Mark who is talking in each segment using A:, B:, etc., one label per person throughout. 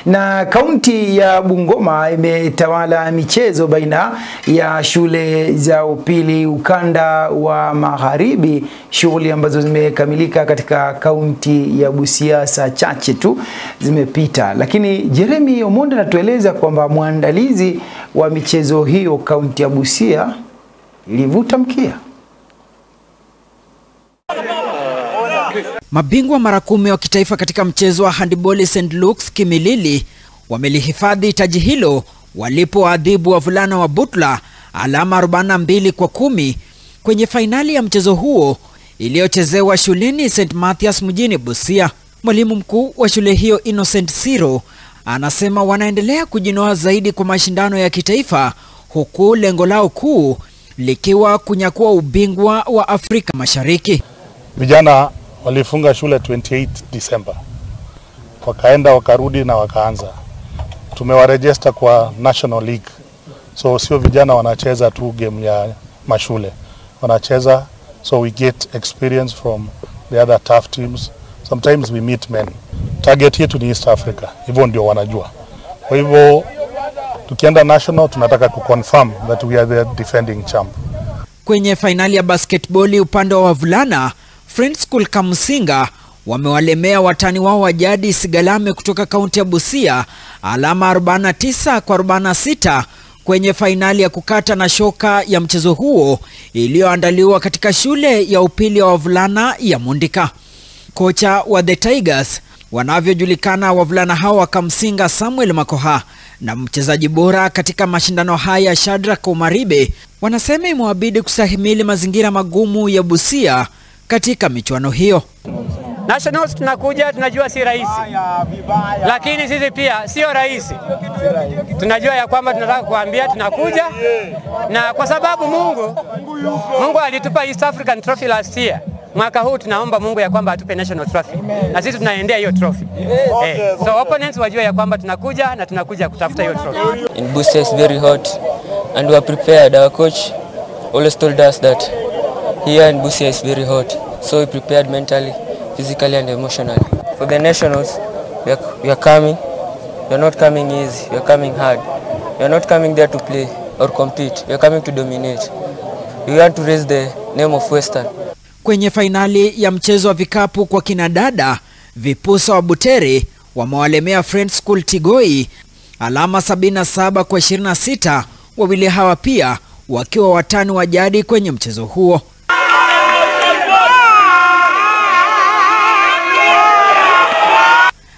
A: Na kaunti ya Bungoma imetawala michezo baina ya shule za upili ukanda wa magharibi, shughuli ambazo zimekamilika katika kaunti ya Busia saa chache tu zimepita. Lakini Jeremy Omondi anatueleza kwamba mwandalizi wa michezo hiyo kaunti ya Busia ilivuta mkia.
B: Mabingwa mara 10 wa kitaifa katika mchezo wa handball St. Luke's Kimilili wamelihifadhi taji hilo walipoadhibu wavulana wa Butla alama 42-10 kwenye fainali ya mchezo huo iliyochezewa shuleni St. Mathias mjini Busia. Mwalimu mkuu wa shule hiyo Innocent Siro anasema wanaendelea kujinoa zaidi kwa mashindano ya kitaifa, huku lengo lao kuu likiwa kunyakua ubingwa wa Afrika Mashariki.
C: Vijana walifunga shule 28 December. Wakaenda wakarudi na wakaanza. Tumewaregister kwa National League. So sio vijana wanacheza tu game ya mashule. Wanacheza so we get experience from the other tough teams. Sometimes we meet men. Target yetu ni East Africa. Hivyo ndio wanajua. Kwa hivyo tukienda national tunataka kuconfirm that we are the defending champ.
B: Kwenye finali ya basketball upande wa wavulana, Friends School Kamusinga wamewalemea watani wao wa jadi Sigalame kutoka kaunti ya Busia alama 49-46 kwenye fainali ya kukata na shoka ya mchezo huo iliyoandaliwa katika shule ya upili ya wavulana ya Mundika. Kocha wa The Tigers wanavyojulikana wavulana hao wa Kamusinga Samuel Makoha na mchezaji bora katika mashindano haya Shadrack Omaribe wanasema imewabidi kusahimili mazingira magumu ya Busia katika michuano hiyo.
D: Nationals tunakuja, tunajua si rahisi. Lakini sisi pia sio rahisi. Tunajua ya kwamba tunataka kuambia tunakuja, na kwa sababu Mungu alitupa East African Trophy last year. Mwaka huu tunaomba Mungu ya kwamba atupe National Trophy. Na sisi tunaendea hiyo trophy. So opponents wajua ya kwamba tunakuja na tunakuja kutafuta hiyo trophy.
E: In Busia is very hot and we are prepared. Our coach always told us that here in Busia is very hot. So we prepared mentally, physically and emotionally. For the nationals, we are coming. We are not coming easy. We are coming hard. We are not coming there to play or compete. We are coming to dominate. We want to raise the name of Western.
B: Kwenye fainali ya mchezo wa vikapu kwa kinadada, Vipusa wa Butere wamewalemea Friends School Tigoi alama 77-26, wawili hawa pia wakiwa watani wa jadi kwenye mchezo huo.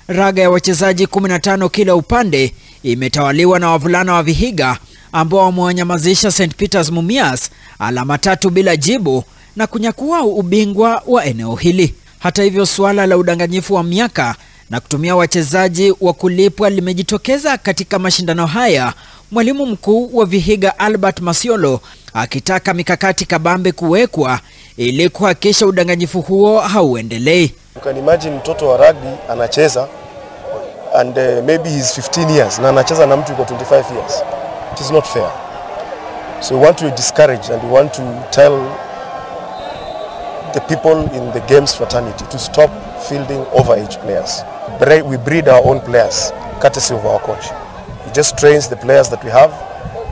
B: Raga ya wachezaji 15 kila upande imetawaliwa na wavulana wa Vihiga ambao wamewanyamazisha St. Peter's Mumias alama 3 bila jibu na kunyakua ubingwa wa eneo hili. Hata hivyo, suala la udanganyifu wa miaka na kutumia wachezaji wa kulipwa limejitokeza katika mashindano haya, mwalimu mkuu wa Vihiga Albert Masiolo akitaka mikakati kabambe kuwekwa ili kuhakikisha udanganyifu huo hauendelei.
F: You can imagine mtoto wa rugby anacheza and maybe he's 15 years na anacheza na mtu yuko 25 years. It is not fair. So we want to discourage and we want to tell the people in the games fraternity to stop fielding overage players. We breed our own players, courtesy of our coach. He just trains the players that we have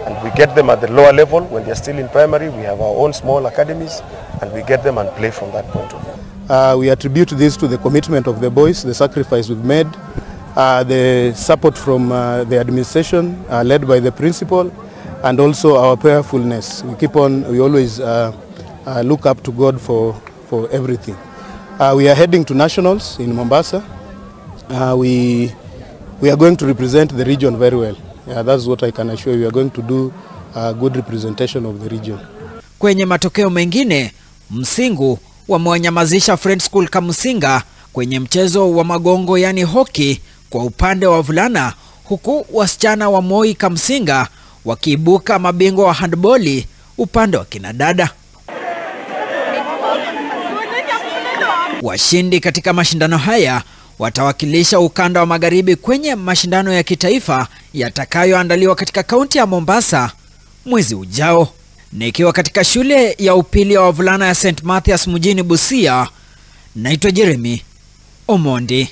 F: and we get them at the lower level. When they're still in primary, we have our own small academies and we get them and play from that point of view.
G: We attribute this to the commitment of the boys, the sacrifice we've made, the support from the administration led by the principal, and also our prayerfulness. We always look up to God for everything. We are heading to nationals in Mombasa. We are going to represent the region very well. That's what I can assure you. We are going to do a good representation of the region.
B: Kwenye matokeo mengine, Msingu wamewanyamazisha Friends School Kamusinga kwenye mchezo wa magongo yani hockey kwa upande wa wavulana, huku wasichana wa Moi Kamusinga wakiibuka mabingwa wa handball upande wa kinadada. Washindi katika mashindano haya watawakilisha ukanda wa magharibi kwenye mashindano ya kitaifa yatakayoandaliwa katika kaunti ya Mombasa mwezi ujao. Nikiwa katika shule ya upili ya wavulana ya St. Mathias mjini Busia, naitwa Jeremy Omondi.